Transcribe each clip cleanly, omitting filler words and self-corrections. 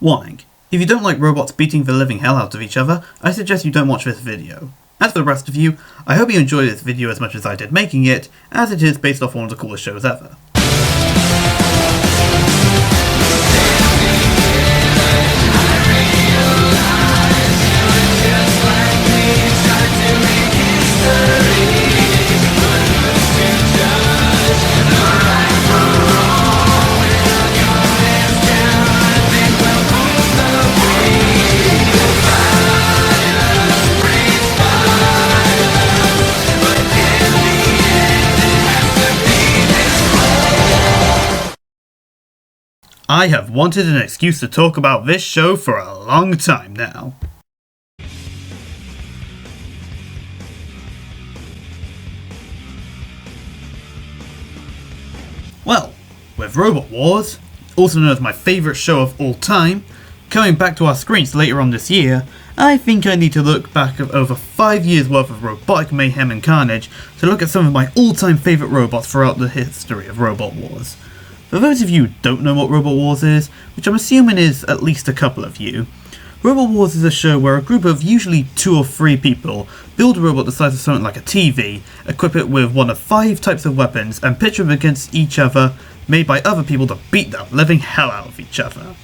Warning, if you don't like robots beating the living hell out of each other, I suggest you don't watch this video. As for the rest of you, I hope you enjoyed this video as much as I did making it, as it is based off one of the coolest shows ever. I have wanted an excuse to talk about this show for a long time now. Well, with Robot Wars, also known as my favourite show of all time, coming back to our screens later on this year, I think I need to look back at over 5 years worth of robotic mayhem and carnage to look at some of my all-time favourite robots throughout the history of Robot Wars. For those of you who don't know what Robot Wars is, which I'm assuming is at least a couple of you, Robot Wars is a show where a group of usually 2 or 3 people build a robot the size of something like a TV, equip it with one of 5 types of weapons, and pitch them against each other, made by other people to beat the living hell out of each other.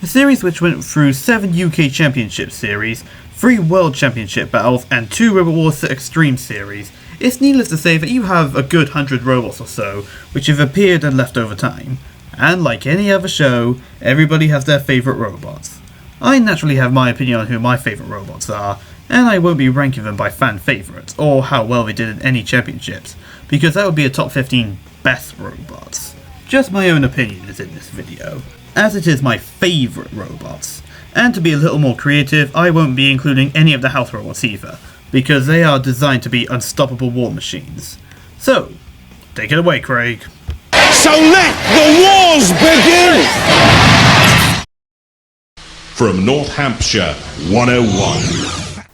A series which went through 7 UK Championship series, 3 World Championship battles, and 2 Robot Wars Extreme series. It's needless to say that you have a good 100 robots or so, which have appeared and left over time. And like any other show, everybody has their favourite robots. I naturally have my opinion on who my favourite robots are, and I won't be ranking them by fan favourites, or how well they did in any championships, because that would be a top 15 best robots. Just my own opinion is in this video, as it is my favourite robots. And to be a little more creative, I won't be including any of the house robots either, because they are designed to be unstoppable war machines. So, take it away, Craig. So let the wars begin! From North Hampshire, 101.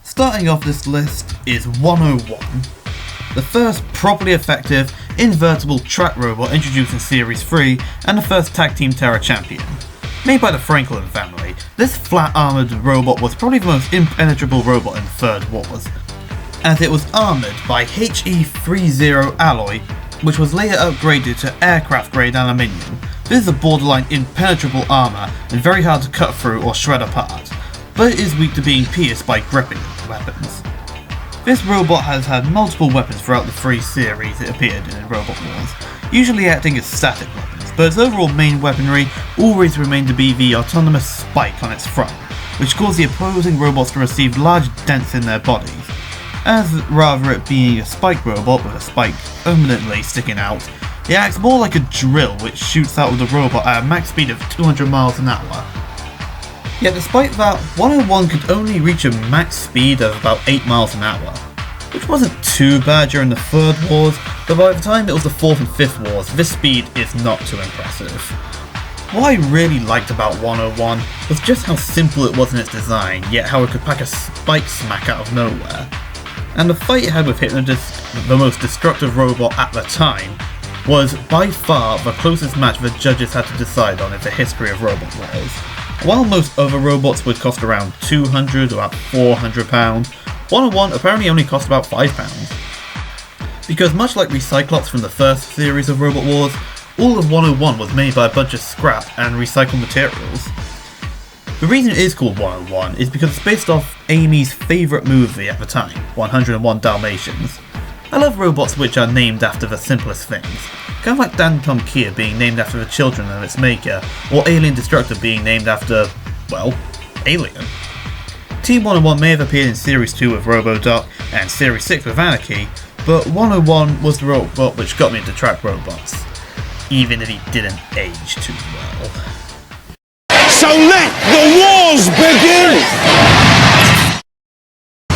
Starting off this list is 101, the first properly effective, invertible track robot introduced in Series 3, and the first Tag Team Terror champion. Made by the Franklin family, this flat-armoured robot was probably the most impenetrable robot in the Third Wars, as it was armoured by HE30 alloy, which was later upgraded to aircraft-grade aluminium. This is a borderline impenetrable armour and very hard to cut through or shred apart, but it is weak to being pierced by gripping weapons. This robot has had multiple weapons throughout the 3 series it appeared in Robot Wars, usually acting as static weapons, but its overall main weaponry always remained to be the autonomous spike on its front, which caused the opposing robots to receive large dents in their bodies. As rather it being a spike robot with a spike permanently sticking out, it acts more like a drill which shoots out of the robot at a max speed of 200 miles an hour. Yet despite that, 101 could only reach a max speed of about 8 miles an hour, which wasn't too bad during the Third Wars, but by the time it was the 4th and 5th Wars, this speed is not too impressive. What I really liked about 101 was just how simple it was in its design, yet how it could pack a spike smack out of nowhere. And the fight it had with Hypnodisc, the most destructive robot at the time, was by far the closest match the judges had to decide on in the history of Robot Wars. While most other robots would cost around £200 or about £400, 101 apparently only cost about £5. Because much like Recyclops from the first series of Robot Wars, all of 101 was made by a bunch of scrap and recycled materials. The reason it is called 101 is because it's based off Amy's favourite movie at the time, 101 Dalmatians. I love robots which are named after the simplest things, kind of like Dan Tom Kier being named after the children of its maker, or Alien Destructor being named after, well, Alien. Team 101 may have appeared in Series 2 with Robodoc and Series 6 with Anarchy, but 101 was the robot which got me into track robots, even if he didn't age too well. So let the wars begin!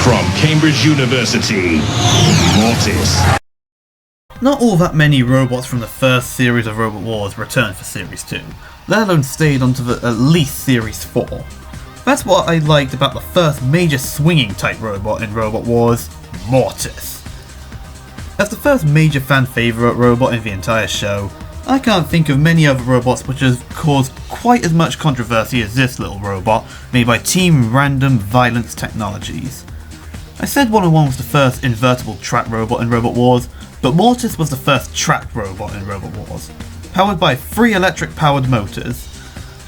From Cambridge University, Mortis. Not all that many robots from the first series of Robot Wars returned for Series 2, let alone stayed on to at least Series 4. That's what I liked about the first major swinging type robot in Robot Wars, Mortis. As the first major fan favourite robot in the entire show, I can't think of many other robots which have caused quite as much controversy as this little robot made by Team Random Violence Technologies. I said 101 was the first invertible track robot in Robot Wars, but Mortis was the first tracked robot in Robot Wars, powered by 3 electric-powered motors,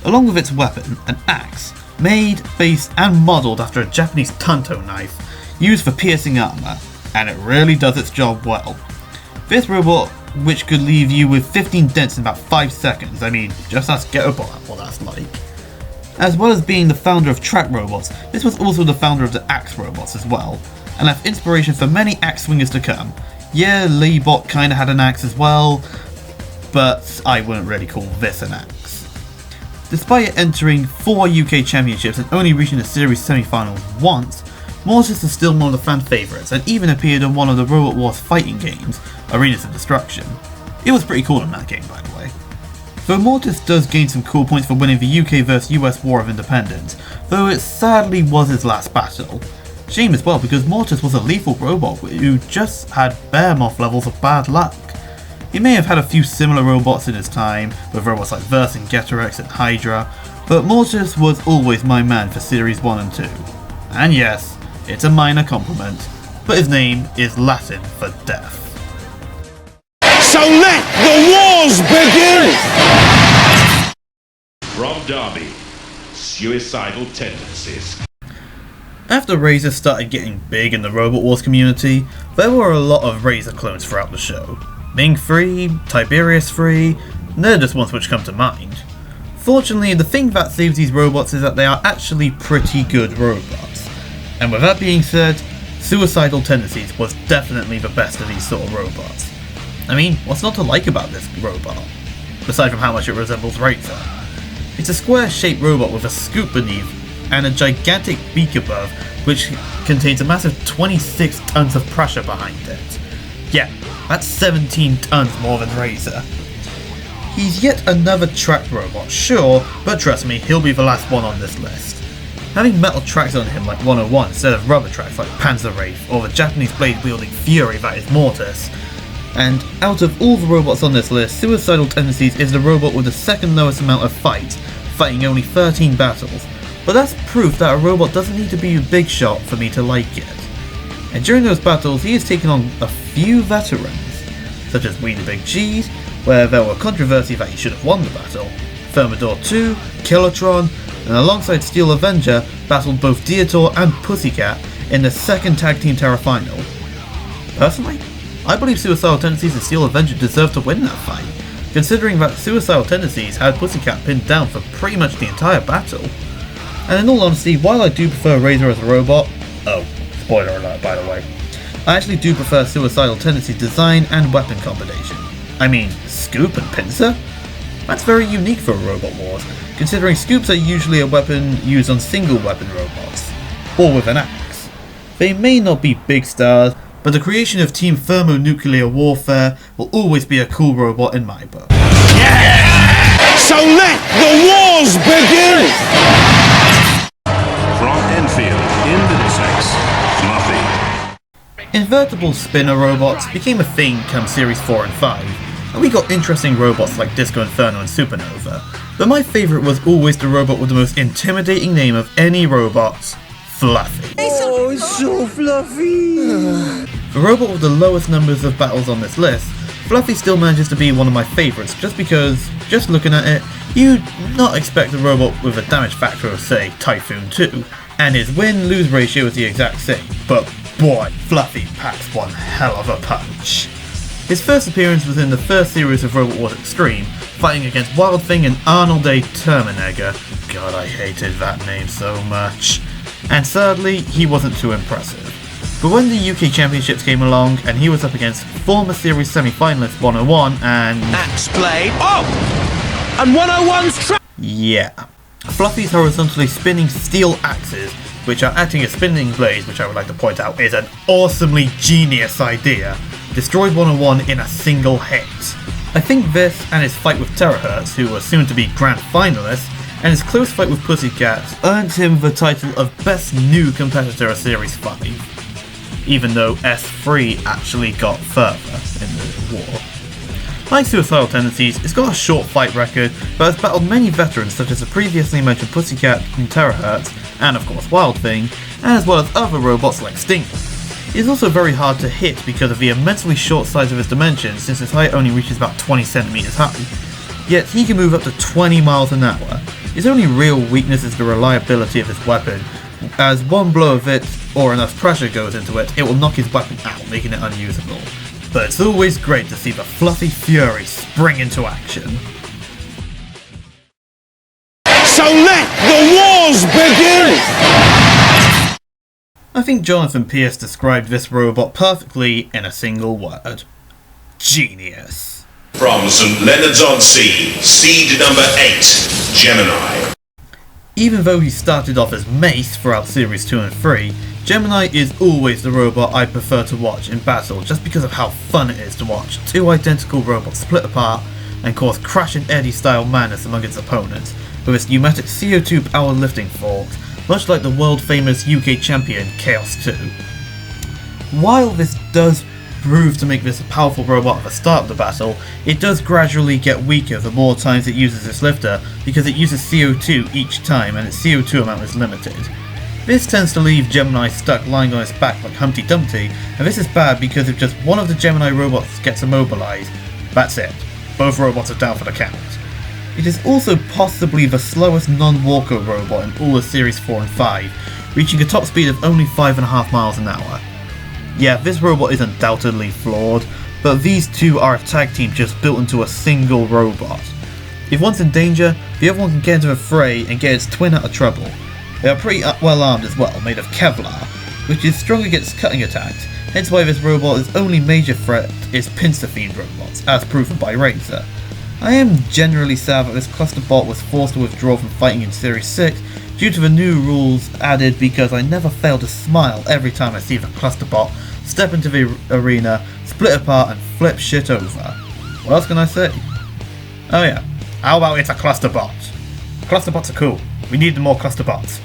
along with its weapon, an axe, made, based and modelled after a Japanese tanto knife, used for piercing armour, and it really does its job well. This robot, which could leave you with 15 dents in about 5 seconds, I mean, just ask Gettobot what that's like. As well as being the founder of track robots, this was also the founder of the axe robots as well, and left inspiration for many axe swingers to come. Yeah, Leebot kinda had an axe as well, but I wouldn't really call this an axe. Despite it entering 4 UK championships and only reaching the series semi-finals once, Mortis is still one of the fan favourites and even appeared in one of the Robot Wars fighting games, Arenas of Destruction. It was pretty cool in that game, by the way. Though Mortis does gain some cool points for winning the UK vs US War of Independence, though it sadly was his last battle. Shame as well because Mortis was a lethal robot who just had behemoth levels of bad luck. He may have had a few similar robots in his time, with robots like Verse and Getarex and Hydra, but Mortis was always my man for Series 1 and 2. And yes, it's a minor compliment, but his name is Latin for death. So let the wars begin! From Derby, Suicidal Tendencies. After Razor started getting big in the Robot Wars community, there were a lot of Razor clones throughout the show. Ming 3, Tiberius 3, they're just ones which come to mind. Fortunately, the thing that saves these robots is that they are actually pretty good robots. And with that being said, Suicidal Tendencies was definitely the best of these sort of robots. I mean, what's not to like about this robot? Aside from how much it resembles Razor. It's a square-shaped robot with a scoop beneath and a gigantic beak above, which contains a massive 26 tons of pressure behind it. Yeah, that's 17 tons more than Razor. He's yet another tracked robot, sure, but trust me, he'll be the last one on this list. Having metal tracks on him like 101 instead of rubber tracks like Panzer Wraith or the Japanese blade-wielding fury that is Mortis. And out of all the robots on this list, Suicidal Tendencies is the robot with the second lowest amount of fights, fighting only 13 battles. But that's proof that a robot doesn't need to be a big shot for me to like it. And during those battles, he has taken on a few veterans, such as We the Big G's, where there were controversy that he should have won the battle, Thermidor 2, Kilotron, and alongside Steel Avenger, battled both Dietor and Pussycat in the second Tag Team Terra final. Personally, I believe Suicidal Tendencies and Steel Avenger deserved to win that fight, considering that Suicidal Tendencies had Pussycat pinned down for pretty much the entire battle. And in all honesty, while I do prefer Razor as a robot, oh, spoiler alert by the way, I actually do prefer Suicidal Tendencies' design and weapon combination. I mean, Scoop and Pincer? That's very unique for Robot Wars, considering Scoops are usually a weapon used on single weapon robots, or with an axe. They may not be big stars, but the creation of Team Thermonuclear Warfare will always be a cool robot in my book. Yeah! So let the wars begin! From Enfield in Middlesex, Fluffy. Invertible spinner robots became a thing come Series 4 and 5, and we got interesting robots like Disco Inferno and Supernova, but my favourite was always the robot with the most intimidating name of any robots, Fluffy. Oh, it's so fluffy! The robot with the lowest numbers of battles on this list, Fluffy still manages to be one of my favourites just because, just looking at it, you'd not expect a robot with a damage factor of say Typhoon 2, and his win-lose ratio is the exact same, but boy, Fluffy packs one hell of a punch. His first appearance was in the first series of Robot Wars Extreme, fighting against Wild Thing and Arnold A. Terminegger. God, I hated that name so much. And sadly, he wasn't too impressive. But when the UK Championships came along and he was up against former series semi-finalist 101 and... Axe blade. Oh! And 101's yeah. Fluffy's horizontally spinning steel axes, which are acting as spinning blades, which I would like to point out is an awesomely genius idea, destroyed 101 in a single hit. I think this and his fight with Terahertz, who was soon to be grand finalists, and his close fight with Pussycat earned him the title of Best New Competitor of Series 5, even though S3 actually got further in the war. Like Suicidal Tendencies, it's got a short fight record, but has battled many veterans such as the previously mentioned Pussycat and Terahertz, and of course Wild Thing, as well as other robots like Stinger. It is also very hard to hit because of the immensely short size of his dimensions, since his height only reaches about 20 centimeters high. Yet he can move up to 20 miles an hour. His only real weakness is the reliability of his weapon, as one blow of it, or enough pressure goes into it, it will knock his weapon out, making it unusable. But it's always great to see the fluffy Fury spring into action. So let the wars begin! I think Jonathan Pierce described this robot perfectly in a single word. Genius. From St. Leonard's-on-Sea, seed number 8, Gemini. Even though he started off as Mace throughout Series 2 and 3, Gemini is always the robot I prefer to watch in battle just because of how fun it is to watch two identical robots split apart and cause Crash and Eddie style madness among its opponents with its pneumatic CO2 power lifting forks, much like the world famous UK champion Chaos 2. While this does prove to make this a powerful robot at the start of the battle, it does gradually get weaker the more times it uses its lifter because it uses CO2 each time and its CO2 amount is limited. This tends to leave Gemini stuck lying on its back like Humpty Dumpty, and this is bad because if just one of the Gemini robots gets immobilized, that's it. Both robots are down for the count. It is also possibly the slowest non-walker robot in all of Series 4 and 5, reaching a top speed of only 5.5 miles an hour. Yeah, this robot is undoubtedly flawed, but these two are a tag team just built into a single robot. If one's in danger, the other one can get into the fray and get its twin out of trouble. They are pretty well armed as well, made of Kevlar, which is strong against cutting attacks, hence why this robot's only major threat is pincer-themed robots, as proven by Razor. I am generally sad that this cluster bot was forced to withdraw from fighting in Series 6 due to the new rules added because I never fail to smile every time I see the cluster bot step into the arena, split apart and flip shit over. What else can I say? Oh yeah, how about it's a cluster bot? Cluster bots are cool. We need more cluster bots.